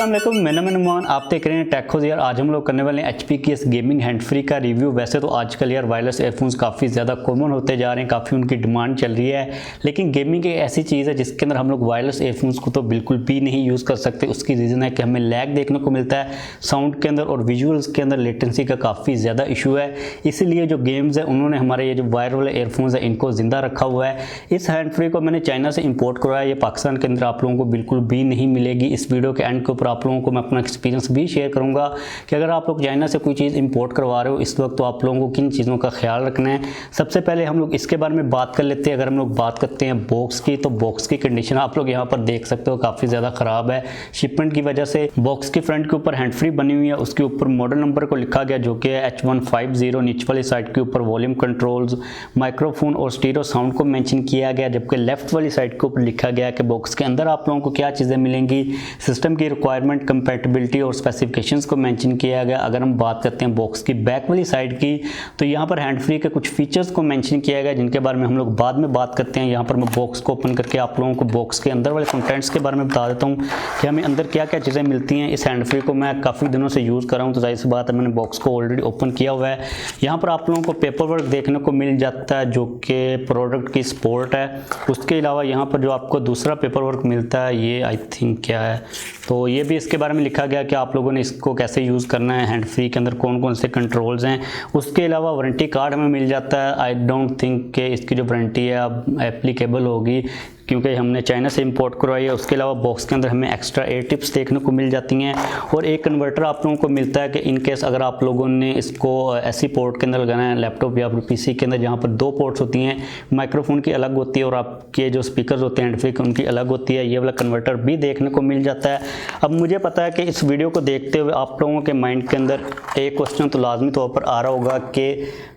अस्सलाम वालेकुम, मेरा नाम नुमान। आप देख रहे हैं टेकहोज। यार आज हम लोग करने वाले हैं एचपी की इस गेमिंग हैंडफ्री का रिव्यू। वैसे तो आजकल यार वायरलेस एयरफोन्स काफ़ी ज़्यादा कॉमन होते जा रहे हैं, काफ़ी उनकी डिमांड चल रही है, लेकिन गेमिंग एक ऐसी चीज़ है जिसके अंदर हम लोग वायरलेस एयरफोन्स को तो बिल्कुल भी नहीं यूज़ कर सकते। उसकी रीज़न है कि हमें लैग देखने को मिलता है साउंड के अंदर और विजुअल्स के अंदर लेटेंसी का काफ़ी ज़्यादा इशू है। इसीलिए जो गेम्स है उन्होंने हमारे ये जो वायर वाले एयरफोन्स है इनको ज़िंदा रखा हुआ है। इस हैंडफ्री को मैंने चाइना से इम्पोर्ट करवाया, ये पाकिस्तान के अंदर आप लोगों को बिल्कुल भी नहीं मिलेगी। इस वीडियो के एंड के ऊपर आप लोगों को मैं अपना एक्सपीरियंस भी शेयर करूंगा कि अगर आप लोग चाइना से कोई चीज़ इंपोर्ट करवा रहे हो इस वक्त तो आप लोगों को किन चीज़ों का ख्याल रखना है। सबसे पहले हम लोग इसके बारे में बात कर लेते हैं। अगर हम लोग बात करते हैं बॉक्स की, तो बॉक्स की कंडीशन आप लोग यहाँ पर देख सकते हो काफ़ी ज़्यादा ख़राब है शिपमेंट की वजह से। बॉक्स की फ्रंट के ऊपर हैंडफ्री बनी हुई है, उसके ऊपर मॉडल नंबर को लिखा गया जो कि है H150। नीचे वाली साइड के ऊपर वॉल्यूम कंट्रोल्स, माइक्रोफोन और स्टीरियो साउंड को मेंशन किया गया, जबकि लेफ्ट वाली साइड के ऊपर लिखा गया कि बॉक्स के अंदर आप लोगों को क्या चीज़ें मिलेंगी, सिस्टम की रिक्वायरमेंट, कंपैटिबिलिटी और स्पेसिफिकेशंस को मेंशन किया गया। अगर हम बात करते हैं बॉक्स की बैक वाली साइड की, तो यहाँ पर हैंडफ्री के कुछ फीचर्स को मेंशन किया गया जिनके बारे में हम लोग बाद में बात करते हैं। यहाँ पर मैं बॉक्स को ओपन करके आप लोगों को बॉक्स के अंदर वाले कंटेंट्स के बारे में बता देता हूँ कि हमें अंदर क्या क्या चीज़ें मिलती हैं। इस हैंडफ्री को मैं काफ़ी दिनों से यूज़ कर रहा हूँ, तो जाहिर सी बात है मैंने बॉक्स को ऑलरेडी ओपन किया हुआ है। यहाँ पर आप लोगों को पेपर वर्क देखने को मिल जाता है जो कि प्रोडक्ट की सपोर्ट है। उसके अलावा यहाँ पर जो आपको दूसरा पेपर वर्क मिलता है ये आई थिंक क्या है, तो ये भी इसके बारे में लिखा गया कि आप लोगों ने इसको कैसे यूज़ करना है, हैंडफ्री के अंदर कौन कौन से कंट्रोल्स हैं। उसके अलावा वारंटी कार्ड हमें मिल जाता है। आई डोंट थिंक कि इसकी जो वारंटी है अब एप्लीकेबल होगी क्योंकि हमने चाइना से इंपोर्ट करवाई है। उसके अलावा बॉक्स के अंदर हमें एक्स्ट्रा एयर टिप्स देखने को मिल जाती हैं और एक कन्वर्टर आप लोगों को मिलता है कि इन केस अगर आप लोगों ने इसको ऐसी पोर्ट के अंदर लगाना है लैपटॉप या पीसी के अंदर जहाँ पर दो पोर्ट्स होती हैं, माइक्रोफोन की अलग होती है और आपके जो स्पीकर्स होते हैं हैंडफ्री उनकी अलग होती है, ये वाला कन्वर्टर भी देखने को मिल जाता है। अब मुझे पता है कि इस वीडियो को देखते हुए आप लोगों के माइंड के अंदर एक क्वेश्चन तो लाजमी तौर पर आ रहा होगा कि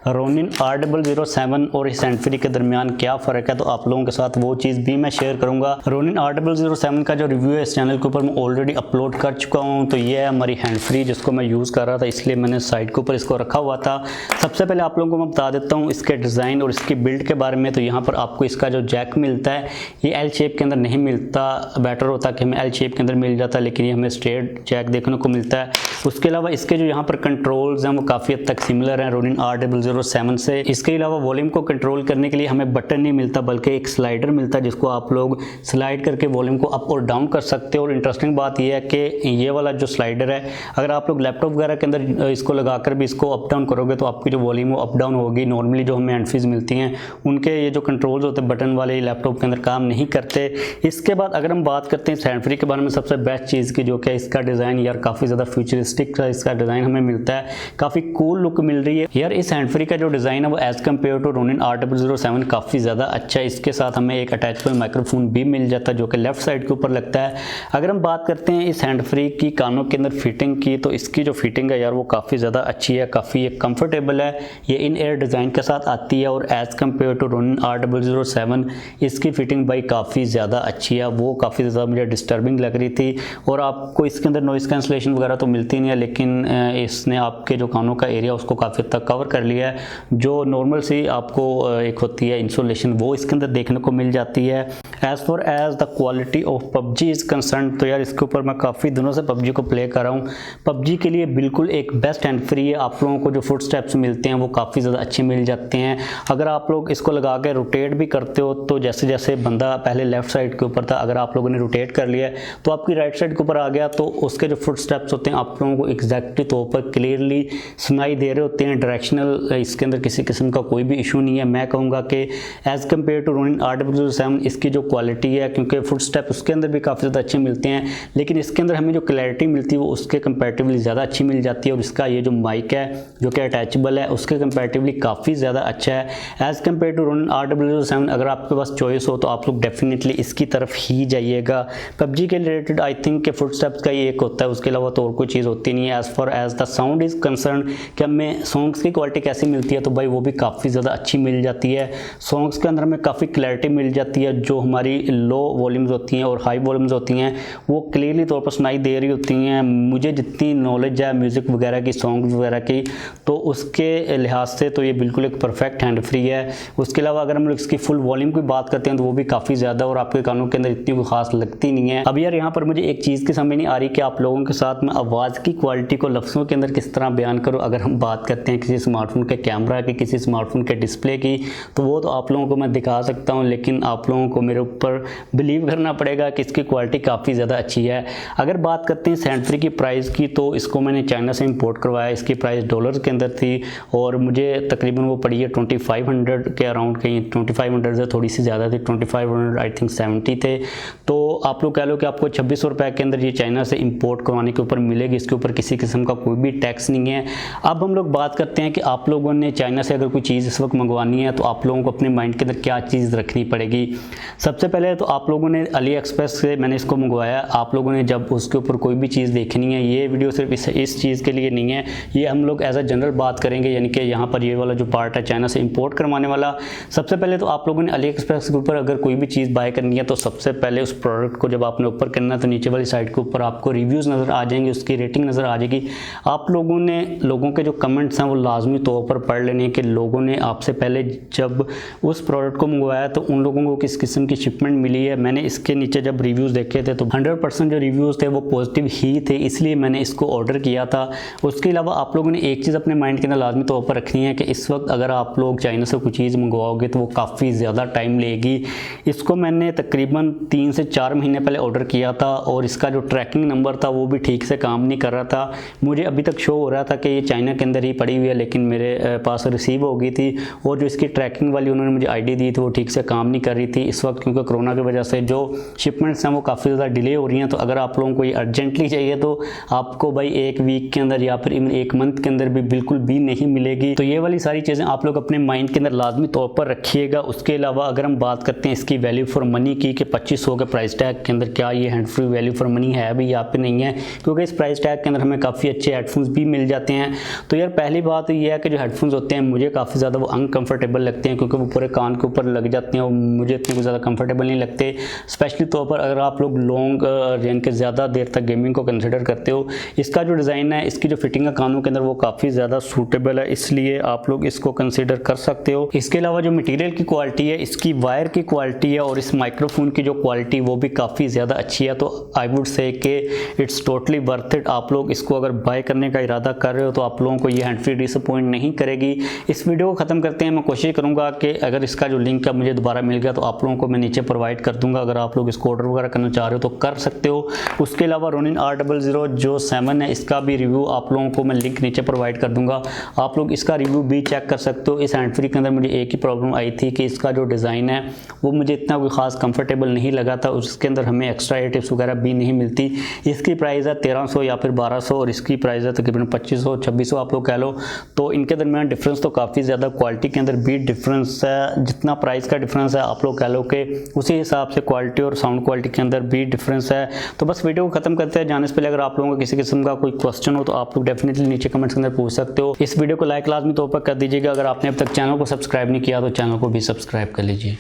रोनिन R007 और इस हैंडफ्री के दरमियान क्या फ़र्क है, तो आप लोगों के साथ वो चीज़ भी मैं शेयर करूंगा। रोनिन R007 का जो रिव्यू है इस चैनल के ऊपर मैं ऑलरेडी अपलोड कर चुका हूं। तो ये है हमारी हैंडफ्री जिसको मैं यूज़ कर रहा था, इसलिए मैंने साइड के ऊपर इसको रखा हुआ था। सबसे पहले आप लोगों को मैं बता देता हूँ इसके डिज़ाइन और इसकी बिल्ड के बारे में। तो यहाँ पर आपको इसका जो जैक मिलता है ये एल शेप के अंदर नहीं मिलता, बेटर होता कि हमें एल शेप के अंदर मिल जाता, लेकिन ये हमें स्ट्रेट जैक देखने को मिलता है। उसके अलावा इसके जो यहाँ पर कंट्रोल्स हैं वो काफ़ी हद तक सिमिलर हैं रोनिन R007 से। इसके अलावा वॉल्यूम को कंट्रोल करने के लिए हमें बटन नहीं मिलता बल्कि एक स्लाइडर मिलता है जिसको आप लोग स्लाइड करके वॉल्यूम को अप और डाउन कर सकते हो। और इंटरेस्टिंग बात यह है कि ये वाला जो स्लाइडर है अगर आप लोग लैपटॉप वगैरह के अंदर इसको लगाकर भी इसको अप डाउन करोगे तो आपकी जो वॉल्यूम वो अप डाउन होगी। नॉर्मली जो हमें हैंडफ्रीज मिलती हैं उनके ये जो कंट्रोल्स होते हैं बटन वाले लैपटॉप के अंदर काम नहीं करते। इसके बाद अगर हम बात करते हैं इस हैंडफ्री के बारे में सबसे बेस्ट चीज़ की जो कि इसका डिज़ाइन यार काफ़ी ज़्यादा फ्यूचरिस्टिक इसका डिज़ाइन हमें मिलता है, काफ़ी कूल लुक मिल रही है यार। इस हैंडफ्री का जो डिज़ाइन है वो as compare to Ronin R007 काफ़ी ज़्यादा अच्छा है। इसके साथ हमें एक अटैचेबल माइक्रोफोन भी मिल जाता है जो कि लेफ्ट साइड के ऊपर लगता है। अगर हम बात करते हैं इस हैंडफ्री की कानों के अंदर फिटिंग की, तो इसकी जो फिटिंग है यार वो काफ़ी ज़्यादा अच्छी है, काफ़ी कंफर्टेबल है। ये इन एयर डिज़ाइन के साथ आती है और as compare to Ronin R007 इसकी फिटिंग भाई काफ़ी ज़्यादा अच्छी है। वो काफ़ी ज़्यादा मुझे डिस्टर्बिंग लग रही थी और आपको इसके अंदर नॉइज़ कैंसलेशन वगैरह तो मिलती नहीं है, लेकिन इसने आपके जो कानों का एरिया उसको काफ़ी हद तक कवर कर लिया है। जो नॉर्मल सी आपको एक होती है इंसुलेशन वो इसके अंदर देखने को मिल जाती है। As for as the quality of PUBG is concern, तो यार इसके ऊपर मैं काफ़ी दिनों से PUBG को प्ले कर रहा हूँ। PUBG के लिए बिल्कुल एक बेस्ट हैंडफ्री है। आप लोगों को जो फुट स्टेप्स मिलते हैं वो काफ़ी ज़्यादा अच्छे मिल जाते हैं। अगर आप लोग इसको लगा के रोटेट भी करते हो तो जैसे जैसे बंदा पहले लेफ्ट साइड के ऊपर था, अगर आप लोगों ने रोटेट कर लिया तो आपकी राइट साइड के ऊपर आ गया, तो उसके जो फुट स्टेप्स होते हैं आप लोगों को एग्जैक्टली तौर पर क्लियरली सुनाई दे रहे होते हैं। डायरेक्शनल इसके अंदर किसी किस्म का कोई भी इशू नहीं है। मैं कहूँगा कि as compare to Ronin R007 इसकी जो क्वालिटी है, क्योंकि फुट स्टेप उसके अंदर भी काफ़ी ज़्यादा अच्छे मिलते हैं, लेकिन इसके अंदर हमें जो क्लैरिटी मिलती है वो उसके कंपैरेटिवली ज़्यादा अच्छी मिल जाती है। और इसका ये जो माइक है जो कि अटैचेबल है उसके कंपैरेटिवली काफ़ी ज़्यादा अच्छा है as compare to Ronin R007। अगर आपके पास चॉइस हो तो आप लोग डेफिनेटली इसकी तरफ ही जाइएगा। PUBG के रिलेटेड आई थिंक के फुट स्टेप्स का ही एक होता है, उसके अलावा तो और कोई चीज़ होती नहीं है। As for as the sound is concern कि हमें सॉन्ग्स की क्वालिटी कैसी मिलती है, तो भाई वो भी काफ़ी ज़्यादा अच्छी मिल जाती है। सॉन्ग्स के अंदर हमें काफ़ी क्लैरिटी मिल जाती है। जो हमारी लो वॉल्यूम्स होती हैं और हाई वॉल्यूम्स होती हैं वो क्लियरली तौर पर सुनाई दे रही होती हैं। मुझे जितनी नॉलेज है म्यूज़िक वगैरह की, सॉन्ग्स वगैरह की, तो उसके लिहाज से तो ये बिल्कुल एक परफेक्ट हैंड फ्री है। उसके अलावा अगर हम लोग इसकी फुल वॉल्यूम की बात करते हैं तो वो भी काफ़ी ज़्यादा और आपके कानों के अंदर इतनी कोई खास लगती नहीं है। अब यार यहाँ पर मुझे एक चीज़ की समझ नहीं आ रही कि आप लोगों के साथ मैं आवाज़ की क्वालिटी को लफ्ज़ों के अंदर किस तरह बयान करूँ। अगर हम बात करते हैं किसी स्मार्टफोन के कैमरा की, किसी स्मार्टफोन के डिस्प्ले की, तो वो तो आप लोगों को मैं दिखा सकता हूँ, लेकिन आप लोगों को मेरे ऊपर बिलीव करना पड़ेगा कि इसकी क्वालिटी काफ़ी ज़्यादा अच्छी है। अगर बात करते हैं इस हैंड फ्री की प्राइस की, तो इसको मैंने चाइना से इंपोर्ट करवाया। इसकी प्राइस डॉलर के अंदर थी और मुझे तकरीबन वो पड़ी है 2500 के अराउंड, कहीं 2500 से थोड़ी सी ज़्यादा थी, 2500 आई थिंक 70 थे। तो आप लोग कह लो कि आपको 2600 रुपये के अंदर ये चाइना से इंपोर्ट करवाने के ऊपर मिलेगी। इसके ऊपर किसी किस्म का कोई भी टैक्स नहीं है। अब हम लोग बात करते हैं कि आप लोगों ने चाइना से अगर कोई चीज़ इस वक्त मंगवानी है तो आप लोगों को अपने माइंड के अंदर क्या चीज़ रखनी पड़ेगी। सबसे पहले तो आप लोगों ने अली एक्सप्रेस से मैंने इसको मंगवाया। आप लोगों ने जब उसके ऊपर कोई भी चीज़ देखनी है, ये वीडियो सिर्फ इस चीज़ के लिए नहीं है, ये हम लोग एज अ जनरल बात करेंगे, यानी कि यहाँ पर ये वाला जो पार्ट है चाइना से इंपोर्ट करवाने वाला। सबसे पहले तो आप लोगों ने अली एक्सप्रेस के ऊपर अगर कोई भी चीज़ बाय करनी है तो सबसे पहले उस प्रोडक्ट को जब आपने ऊपर करना है तो नीचे वाली साइड के ऊपर आपको रिव्यूज़ नज़र आ जाएंगे, उसकी रेटिंग नज़र आ जाएगी। आप लोगों के जो कमेंट्स हैं वो लाजमी तौर पर पढ़ लेने हैं कि लोगों ने आपसे पहले जब उस प्रोडक्ट को मंगवाया तो उन लोगों को किस किस्म की शिपमेंट मिली है। मैंने इसके नीचे जब रिव्यूज़ देखे थे तो 100% जो रिव्यूज़ थे वो पॉजिटिव ही थे, इसलिए मैंने इसको ऑर्डर किया था। उसके अलावा आप लोगों ने एक चीज़ अपने माइंड के अंदर लाजमी तौर पर रखनी है कि इस वक्त अगर आप लोग चाइना से कोई चीज़ मंगवाओगे तो वो काफ़ी ज़्यादा टाइम लेगी। इसको मैंने तकरीबन 3 से 4 महीने पहले ऑर्डर किया था और इसका जो ट्रैकिंग नंबर था वो भी ठीक से काम नहीं कर रहा था। मुझे अभी तक शो हो रहा था कि ये चाइना के अंदर ही पड़ी हुई है, लेकिन मेरे पास रिसीव हो गई थी और जो इसकी ट्रैकिंग वाली उन्होंने मुझे आईडी दी थी वो ठीक से काम नहीं कर रही थी इस वक्त, क्योंकि कोरोना की वजह से जो शिपमेंट्स हैं वो काफ़ी ज़्यादा डिले हो रही हैं। तो अगर आप लोगों को ये अर्जेंटली चाहिए तो आपको भाई 1 वीक के अंदर या फिर इवन 1 मंथ के अंदर भी बिल्कुल भी नहीं मिलेगी। तो ये वाली सारी चीज़ें आप लोग अपने माइंड के अंदर लाजमी तौर पर रखिएगा। उसके अलावा अगर हम बात करते हैं इसकी वैल्यू फॉर मनी की कि 2500 के प्राइस टैग के अंदर क्या ये hand free value for money है भी या फिर नहीं है, क्योंकि इस प्राइस टैग के अंदर हमें काफ़ी अच्छे हेडफोन्स भी मिल जाते हैं। तो यार पहली बात ये है कि जो हेडफोन्स होते हैं मुझे काफ़ी ज़्यादा वो अनकंफर्टेबल लगते हैं, क्योंकि वो पूरे कान के ऊपर लग जाते हैं और मुझे इतने ज़्यादा कंफर्टेबल नहीं लगते। स्पेशली तौर पर अगर आप लोग लॉन्ग यानी कि ज़्यादा देर तक गेमिंग को कंसिडर करते हो। इसका जो डिज़ाइन है, इसकी जो फिटिंग है कानों के अंदर वो काफ़ी ज़्यादा सूटेबल है, इसलिए आप लोग इसको कंसिडर कर सकते हो। इसके अलावा जो मटेरियल की क्वालिटी है, इसकी वायर की क्वालिटी है और इस माइक्रोफोन की जो क्वालिटी वो भी काफ़ी ज़्यादा अच्छी है। तो आई वुड से कि इट्स टोटली वर्थ इट। आप लोग इसको अगर बाय करने का इरादा कर रहे हो तो आप लोगों को ये हैंड फ्री डिसअपॉइंट नहीं करेगी। इस वीडियो को ख़त्म करते हैं। मैं कोशिश करूँगा कि अगर इसका जो लिंक है मुझे दोबारा मिल गया तो आप लोगों को मैं नीचे प्रोवाइड कर दूँगा, अगर आप लोग इसको ऑर्डर वगैरह करना चाह रहे हो तो कर सकते हो। उसके अलावा रोनिन R00 जो 7 है, इसका भी रिव्यू आप लोगों को मैं लिंक नीचे प्रोवाइड कर दूँगा, आप लोग इसका रिव्यू भी चेक कर सकते हो। इस हैंड फ्री के अंदर मुझे एक ही प्रॉब्लम आई थी कि इसका जो डिज़ाइन है वो मुझे इतना कोई ख़ास कंफर्टेबल नहीं लगा था। उसके अंदर हमें एक्स्ट्रा टिप्स वगैरह भी नहीं मिलती। इसकी प्राइस है 1300 या फिर 1200 और इसकी प्राइस है तकरीबन 2500-2600 आप लोग कह लो। तो इनके दरमियान डिफरेंस तो काफ़ी ज़्यादा, क्वालिटी के अंदर भी डिफरेंस है। जितना प्राइस का डिफरेंस है आप लोग कह लो कि उसी हिसाब से क्वालिटी और साउंड क्वालिटी के अंदर भी डिफरेंस है। तो बस वीडियो को खत्म करते हैं। जाने से पहले अगर आप लोगों को किसी किस्म का कोई क्वेश्चन हो तो आप लोग डेफिनेटली नीचे कमेंट्स के अंदर पूछ सकते हो। इस वीडियो को लाइक लाजमी तौर पर कर दीजिएगा। अगर आपने अब तक चैनल को सब्सक्राइब नहीं किया तो चैनल को भी सब्सक्राइब कर लीजिए।